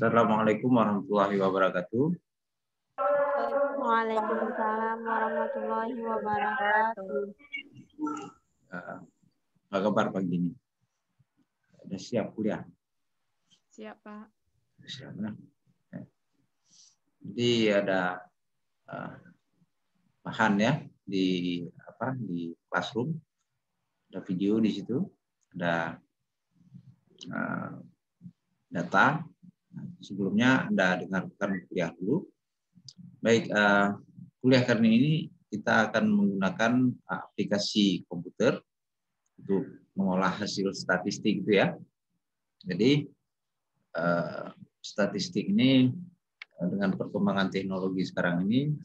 Assalamualaikum warahmatullahi wabarakatuh. Waalaikumsalam warahmatullahi wabarakatuh. Apa kabar pagi ini? Sudah siap kuliah? Siap, Pak. Siap, ya. Jadi ada bahan ya di classroom, ada video di situ, ada data. Sebelumnya Anda dengarkan kuliah dulu. Baik, kuliah kali ini kita akan menggunakan aplikasi komputer untuk mengolah hasil statistik itu ya. Jadi statistik ini dengan perkembangan teknologi sekarang ini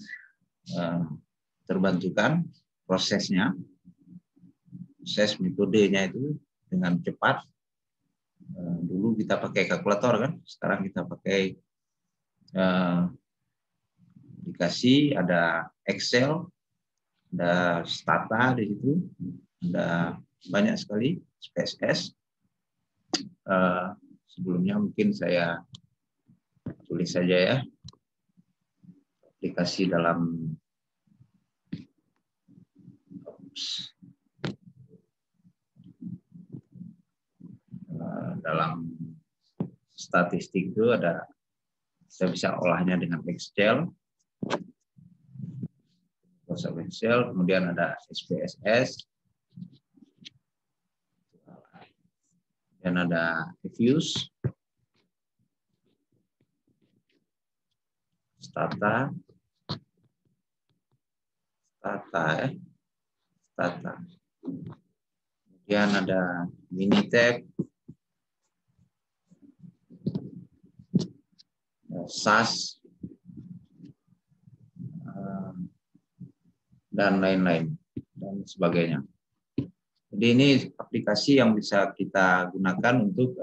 terbantukan prosesnya, proses metodenya itu dengan cepat. Dulu kita pakai kalkulator kan, sekarang kita pakai aplikasi, ada Excel, ada Stata di situ, ada banyak sekali SPSS. Sebelumnya mungkin saya tulis saja ya, aplikasi dalam statistik itu ada, saya bisa olahnya dengan Excel, kemudian ada SPSS, dan ada Fuse, Stata, kemudian ada Minitab, SAS, dan lain-lain dan sebagainya. Jadi ini aplikasi yang bisa kita gunakan untuk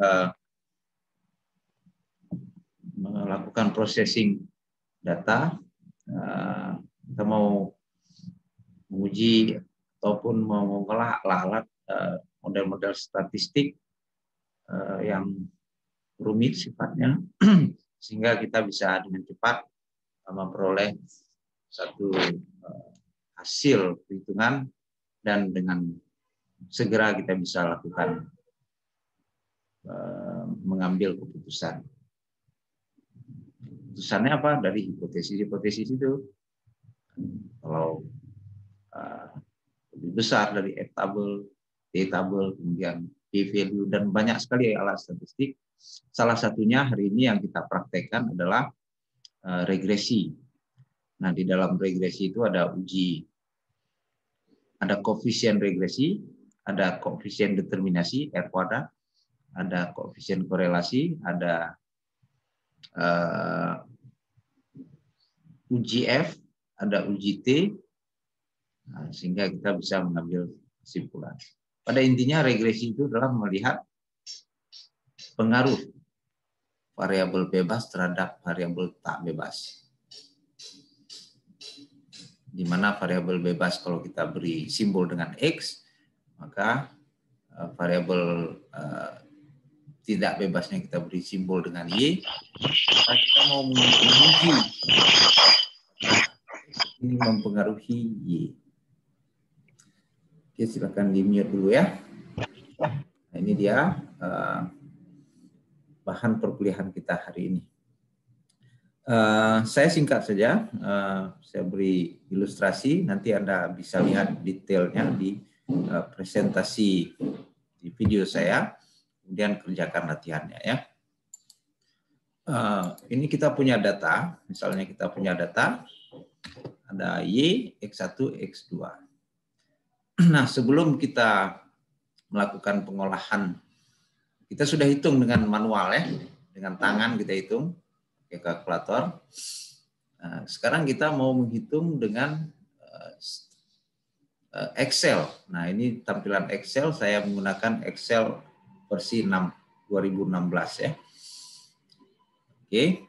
melakukan processing data. Kita mau menguji ataupun mau mengolah alat model-model statistik yang rumit sifatnya, sehingga kita bisa dengan cepat memperoleh satu hasil perhitungan dan dengan segera kita bisa lakukan mengambil keputusan. Keputusannya apa? Dari hipotesis itu. Kalau lebih besar dari F-table, T-table, kemudian P-value, dan banyak sekali alat statistik. Salah satunya hari ini yang kita praktekkan adalah regresi. Nah, di dalam regresi itu ada uji, ada koefisien regresi, ada koefisien determinasi R kuadrat, ada koefisien korelasi, ada uji F, ada uji T, sehingga kita bisa mengambil kesimpulan. Pada intinya regresi itu adalah melihat pengaruh variabel bebas terhadap variabel tak bebas. Di mana variabel bebas kalau kita beri simbol dengan X, maka variabel tidak bebasnya kita beri simbol dengan Y. Maka kita mau menguji ini mempengaruhi Y. Oke, silakan di-mute dulu ya. Nah, ini dia bahan perkuliahan kita hari ini. Saya singkat saja, saya beri ilustrasi, nanti Anda bisa lihat detailnya di presentasi di video saya, kemudian kerjakan latihannya ya. Ini kita punya data, misalnya kita punya data, ada Y, X1, X2. Nah, sebelum kita melakukan pengolahan, kita sudah hitung dengan manual ya, dengan tangan kita hitung, pakai kalkulator. Nah, sekarang kita mau menghitung dengan Excel. Nah, ini tampilan Excel, saya menggunakan Excel versi 2016 ya. Oke.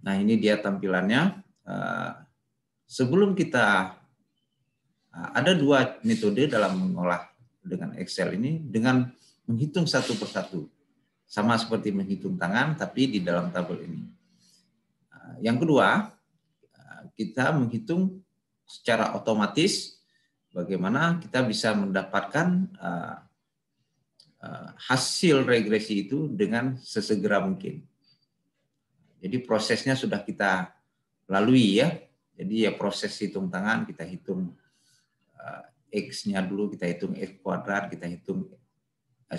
Nah, ini dia tampilannya. Sebelum kita ada dua metode dalam mengolah dengan Excel ini, dengan menghitung satu persatu. sama seperti menghitung tangan, tapi di dalam tabel ini. Yang kedua, kita menghitung secara otomatis bagaimana kita bisa mendapatkan hasil regresi itu dengan sesegera mungkin. Jadi prosesnya sudah kita lalui ya. Jadi ya proses hitung tangan, kita hitung X-nya dulu, kita hitung X kuadrat, kita hitung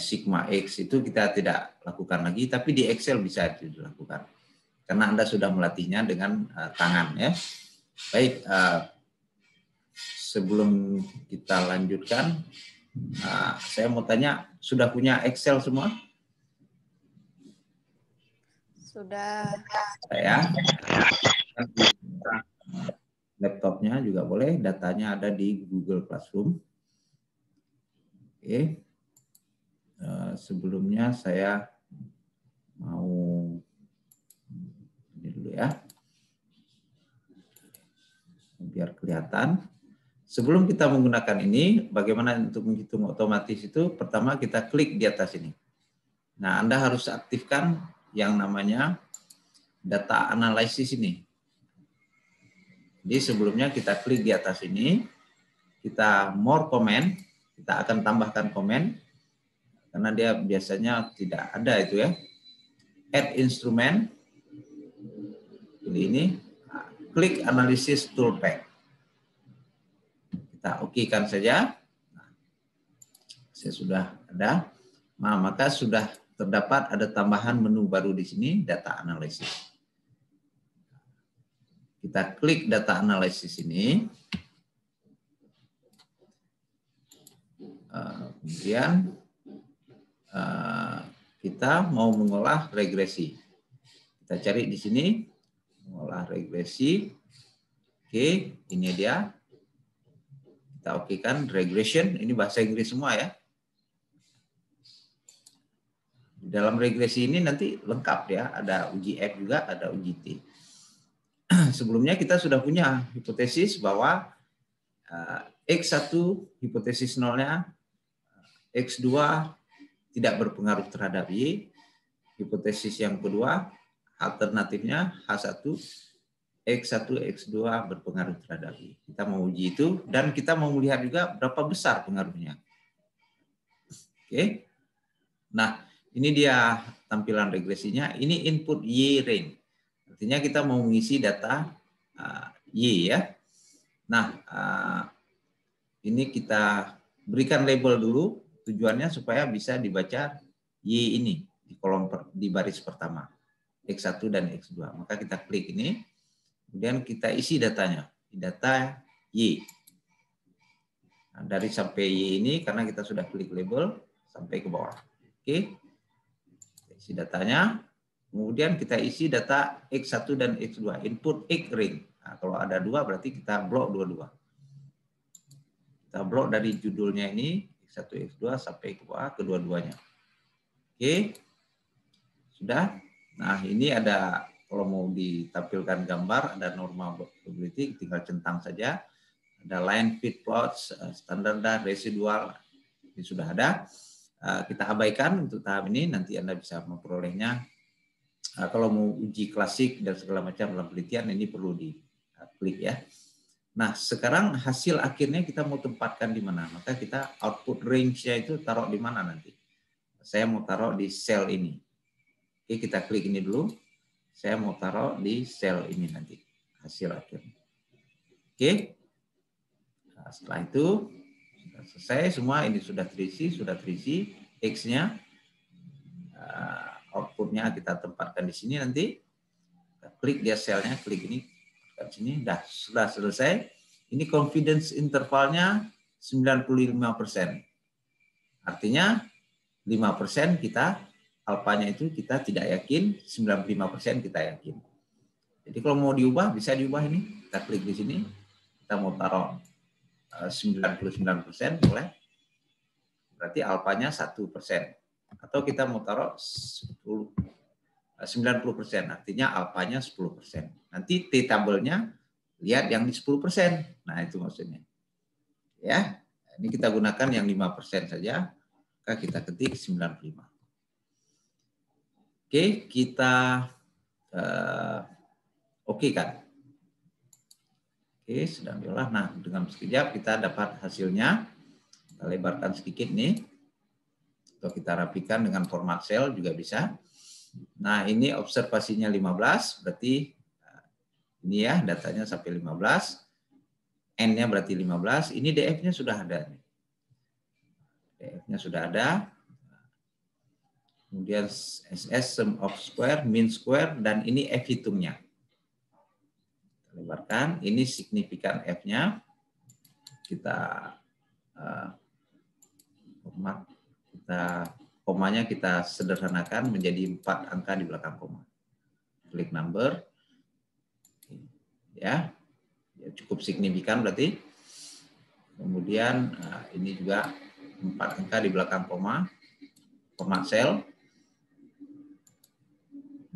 sigma X, itu kita tidak lakukan lagi, tapi di Excel bisa dilakukan. Karena Anda sudah melatihnya dengan tangan ya. Baik, sebelum kita lanjutkan, saya mau tanya, sudah punya Excel semua? Sudah. Saya. Laptopnya juga boleh, datanya ada di Google Classroom. Oke. Sebelumnya saya mau ini dulu ya, biar kelihatan. Sebelum kita menggunakan ini, bagaimana untuk menghitung otomatis itu? Pertama kita klik di atas ini. Nah, Anda harus aktifkan yang namanya data analisis ini. Jadi sebelumnya kita klik di atas ini, kita more comment, kita akan tambahkan komen, karena dia biasanya tidak ada itu ya. Add instrument, pilih ini, klik analysis toolpath. Kita oke-kan saja. Nah, saya sudah ada. Nah, maka sudah terdapat ada tambahan menu baru di sini, data analysis. Kita klik data analysis ini. Kemudian kita mau mengolah regresi. Kita cari di sini, mengolah regresi. Oke, ini dia. Kita oke-kan, regression, ini bahasa Inggris semua ya. Di dalam regresi ini nanti lengkap ya, ada uji F juga, ada uji T. Sebelumnya kita sudah punya hipotesis bahwa X1 hipotesis nolnya, X2 tidak berpengaruh terhadap Y. Hipotesis yang kedua, alternatifnya H1, X1, X2 berpengaruh terhadap Y. Kita mau uji itu, dan kita mau melihat juga berapa besar pengaruhnya. Oke. Nah, ini dia tampilan regresinya. Ini input Y range. Artinya kita mau mengisi data Y ya. Nah, ini kita berikan label dulu. Tujuannya supaya bisa dibaca Y ini di kolom di baris pertama, X1 dan X2. Maka kita klik ini, kemudian kita isi datanya, data Y. Nah, dari sampai Y ini karena kita sudah klik label sampai ke bawah. Oke. Isi datanya. Kemudian kita isi data X1 dan X2, input X ring. Nah, kalau ada dua berarti kita blok dua-dua. Kita blok dari judulnya ini X1, X2 sampai ke bawah kedua-duanya. Oke. Sudah. Nah, ini ada kalau mau ditampilkan gambar ada normal probability, tinggal centang saja. Ada line fit plots, standar dan residual. Ini sudah ada. Kita abaikan untuk tahap ini, nanti Anda bisa memperolehnya. Kalau mau uji klasik dan segala macam dalam penelitian ini perlu diklik ya. Nah, sekarang hasil akhirnya kita mau tempatkan di mana? Maka kita output range-nya itu taruh di mana nanti? Saya mau taruh di sel ini. Oke, kita klik ini dulu. Saya mau taruh di sel ini nanti. Hasil akhirnya. Oke. Nah, setelah itu sudah selesai semua, ini sudah terisi X-nya. Outputnya kita tempatkan di sini nanti. Kita klik dia selnya, klik ini. Sini sudah selesai. Ini confidence intervalnya 95%. Artinya 5% kita alfanya itu kita tidak yakin, 95% kita yakin. Jadi kalau mau diubah bisa diubah ini. Kita klik di sini. Kita mau taruh 99% boleh. Berarti alfanya 1%. Atau kita mau taruh 90%, artinya alfanya 10%. Nanti T-tabelnya lihat yang di 10%. Nah, itu maksudnya. Ya, ini kita gunakan yang 5% saja, maka kita ketik 95. Oke, kita oke kan? Oke, sedang diolah. Nah, dengan sekejap kita dapat hasilnya. Kita lebarkan sedikit nih. Atau kita rapikan dengan format cell juga bisa. Nah, ini observasinya 15, berarti ini ya datanya sampai 15. N-nya berarti 15. Ini DF-nya sudah ada. DF-nya sudah ada. Kemudian SS, sum of square, mean square, dan ini F hitungnya. Lebarkan, ini signifikan F-nya. Kita format, komanya kita sederhanakan menjadi 4 angka di belakang koma. Klik number, ya cukup signifikan berarti. Kemudian ini juga 4 angka di belakang koma, format cell.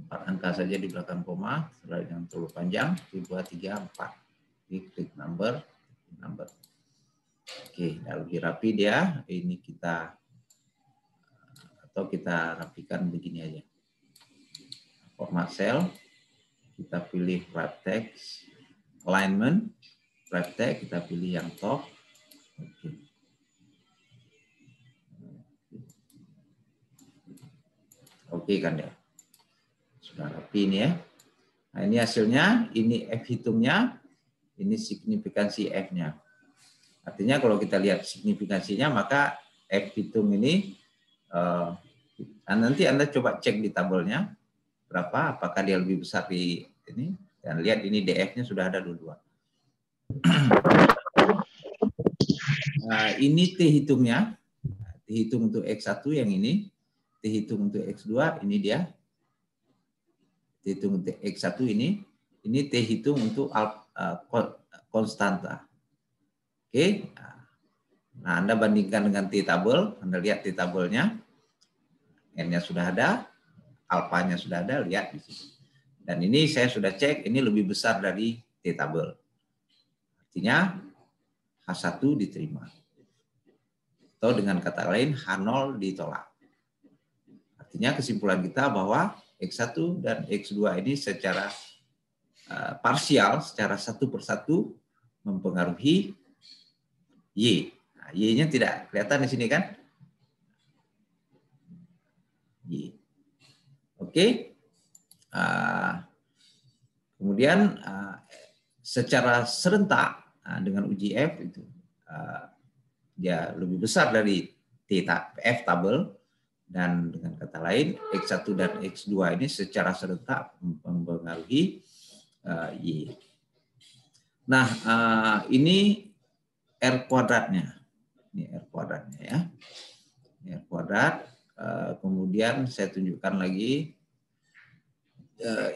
4 angka saja di belakang koma, setelah yang terlalu panjang, 2, 3, 4. Klik number. Oke, lebih rapi dia. Ini kita rapikan begini aja. Format cell, kita pilih wrap text, alignment, wrap text, kita pilih yang top. Oke. Oke kan ya. Sudah rapi ini ya. Nah, ini hasilnya, ini F hitungnya, ini signifikansi F-nya. Artinya kalau kita lihat signifikansinya, maka F hitung ini, nanti Anda coba cek di tabelnya, berapa, apakah dia lebih besar di ini, dan lihat ini DF-nya sudah ada dua-dua. Nah, ini T hitungnya, T hitung untuk X1 yang ini, T hitung untuk X2, ini dia. T hitung untuk X1 ini T hitung untuk konstanta. Oke. Nah, Anda bandingkan dengan T tabel, Anda lihat T tabelnya, N-nya sudah ada, alfanya sudah ada, lihat di sini. Dan ini saya sudah cek, ini lebih besar dari T tabel. Artinya H1 diterima. Atau dengan kata lain, H0 ditolak. Artinya kesimpulan kita bahwa X1 dan X2 ini secara parsial, secara satu persatu mempengaruhi Y. Nah, Y-nya tidak kelihatan di sini kan? Y. Oke. Kemudian secara serentak dengan uji F itu dia lebih besar dari F tabel, dan dengan kata lain X1 dan X2 ini secara serentak mempengaruhi Y. Nah, ini R kuadratnya. Ini R kuadratnya ya. Ini R kuadrat. Kemudian saya tunjukkan lagi.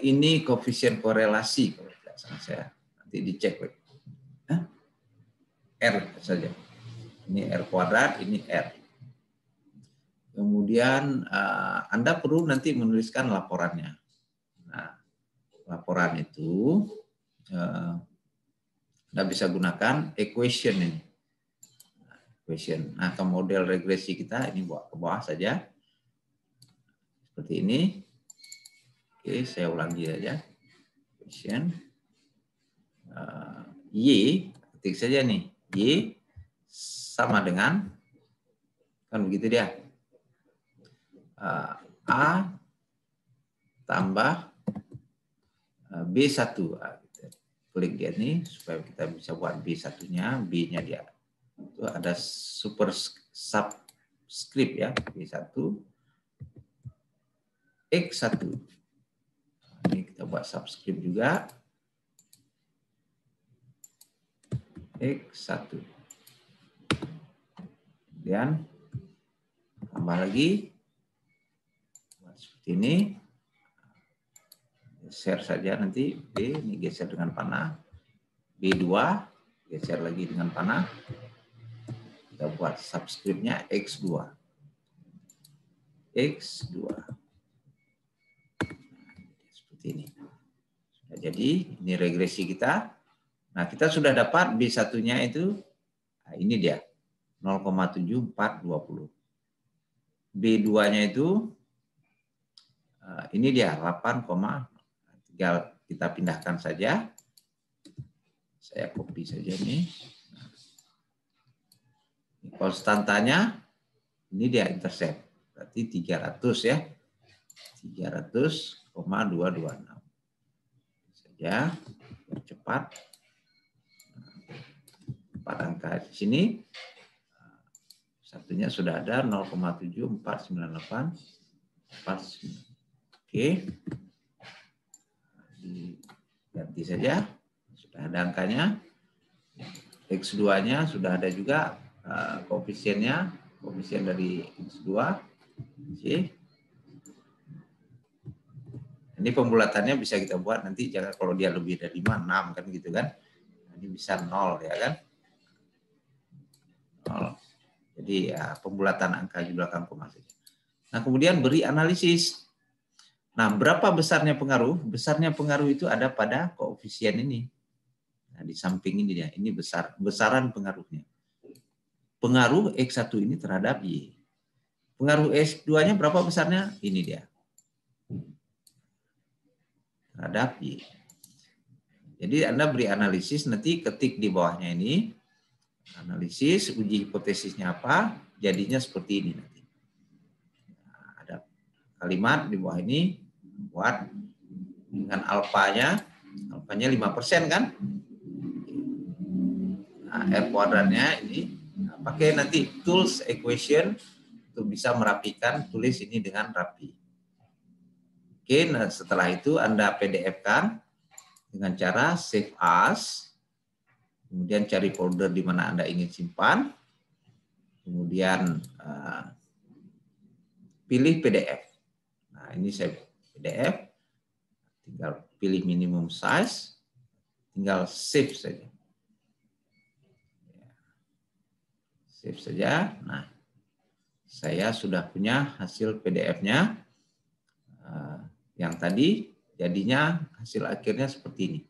Ini koefisien korelasi kalau tidak salah saya. Nanti dicek lagi. R saja. Ini R kuadrat, ini R. Kemudian Anda perlu nanti menuliskan laporannya. Nah, laporan itu Anda bisa gunakan equation ini. Equation. Nah, ke model regresi kita ini bawa ke bawah saja. Seperti ini. Oke, saya ulangi saja. Equation. Y, ketik saja nih. Y sama dengan, kan begitu dia. A tambah B1. Klik dia nih supaya kita bisa buat B1-nya, B-nya dia. Itu ada super subscript ya, B1 X1. Ini kita buat subscript juga. X1. Kemudian tambah lagi seperti ini. Geser saja nanti B, ini geser dengan panah. B2, geser lagi dengan panah. Kita buat subscriptnya X2. X2. Seperti ini. Sudah jadi, ini regresi kita. Nah, kita sudah dapat B1-nya itu, nah ini dia, 0,7420. B2-nya itu Ini dia 8, tinggal kita pindahkan saja. Saya copy saja nih. Konstantanya ini dia intercept. Berarti 300 ya. 300,226. Saja cepat. 4 angka di sini. Satunya sudah ada 0,7498. 49. Oke. Diganti saja. Sudah ada angkanya. X2-nya sudah ada juga koefisiennya. Koefisien dari X2. Oke. Ini pembulatannya bisa kita buat nanti, jangan kalau dia lebih dari 5, 6 kan gitu kan. Ini bisa 0 ya kan. 0. Jadi ya, pembulatan angka di belakang koma saja. Nah, kemudian beri analisis. Nah, berapa besarnya pengaruh? Besarnya pengaruh itu ada pada koefisien ini. Nah, di samping ini dia, ini besaran pengaruhnya. Pengaruh X1 ini terhadap Y. Pengaruh X2-nya berapa besarnya? Ini dia. Terhadap Y. Jadi Anda beri analisis, nanti ketik di bawahnya ini. Analisis, uji hipotesisnya apa, jadinya seperti ini nanti. Nah, ada kalimat di bawah ini, buat dengan alfanya 5% kan? Nah, R kuadratnya ini, nah, pakai nanti tools equation untuk bisa merapikan, tulis ini dengan rapi. Oke, nah setelah itu Anda PDF-kan dengan cara save as. Kemudian cari folder di mana Anda ingin simpan. Kemudian pilih PDF. Nah, ini saya PDF. Tinggal pilih minimum size. Tinggal save saja. Save saja. Nah, saya sudah punya hasil PDF-nya. Yang tadi jadinya hasil akhirnya seperti ini.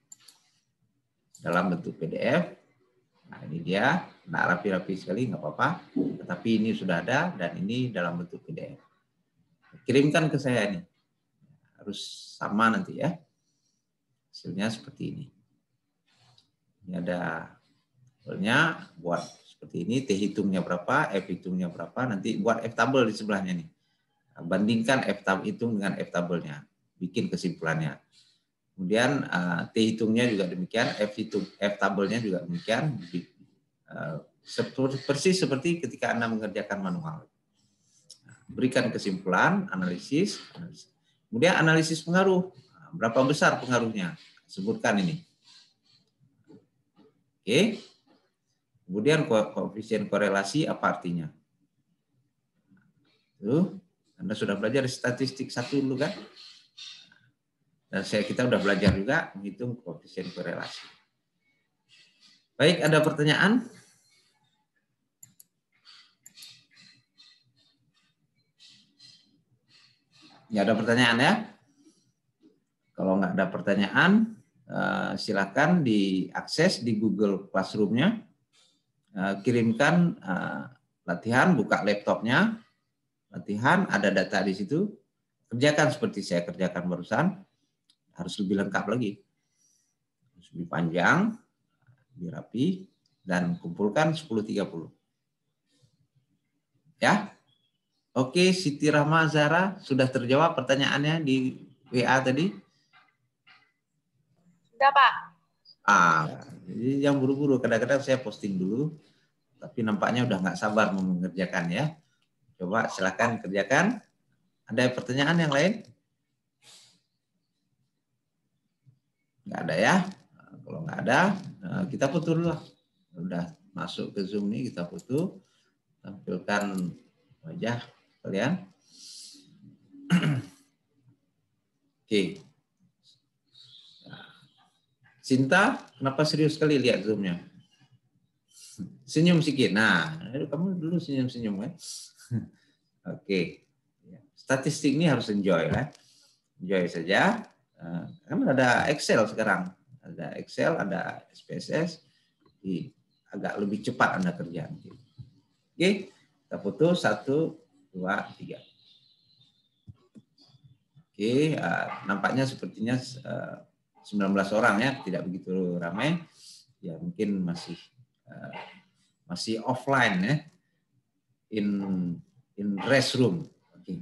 Dalam bentuk PDF. Nah, ini dia. Nah, rapi-rapi sekali, nggak apa-apa. Tetapi ini sudah ada dan ini dalam bentuk PDF. Kirimkan ke saya ini. Harus sama nanti ya. Hasilnya seperti ini. Ini ada hasilnya, buat seperti ini. T hitungnya berapa, F hitungnya berapa. Nanti buat F tabel di sebelahnya nih. Nah, bandingkan F hitung dengan F tabelnya. Bikin kesimpulannya. Kemudian T hitungnya juga demikian, F tabelnya juga demikian, persis seperti ketika Anda mengerjakan manual. Berikan kesimpulan, analisis. Kemudian analisis pengaruh, berapa besar pengaruhnya? Sebutkan ini. Oke. Kemudian koefisien korelasi apa artinya? Tuh, Anda sudah belajar statistik 1 dulu kan? Dan kita sudah belajar juga menghitung koefisien korelasi. Baik, ada pertanyaan? Nggak ada pertanyaan ya? Kalau nggak ada pertanyaan, silakan diakses di Google Classroom-nya. Kirimkan latihan, buka laptopnya. Latihan, ada data di situ. Kerjakan seperti saya kerjakan barusan. Harus lebih lengkap lagi. Harus lebih panjang, lebih rapi, dan kumpulkan 10.30. Ya? Oke, Siti Rahma Zahra, sudah terjawab pertanyaannya di WA tadi? Sudah, Pak. Jadi yang buru-buru, kadang-kadang saya posting dulu, tapi nampaknya udah nggak sabar mau mengerjakan ya. Coba silakan kerjakan. Ada pertanyaan yang lain? Nggak ada ya? Kalau nggak ada, kita foto dulu lah. Udah masuk ke Zoom nih, kita foto. Tampilkan wajah kalian. Oke. Cinta, kenapa serius sekali lihat Zoom-nya? Senyum sedikit. Nah, kamu dulu senyum-senyum ya. Oke. Statistik ini harus enjoy ya. Enjoy saja. Kan ada Excel sekarang. Ada Excel, ada SPSS. Agak lebih cepat Anda kerja. Oke, kita foto 1, 2, 3. Oke. Oke, nampaknya sepertinya 19 orang ya, tidak begitu ramai. Ya mungkin masih offline ya, in restroom. Oke.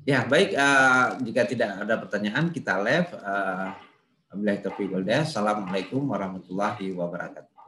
Ya baik, jika tidak ada pertanyaan kita live. Assalamualaikum warahmatullahi wabarakatuh.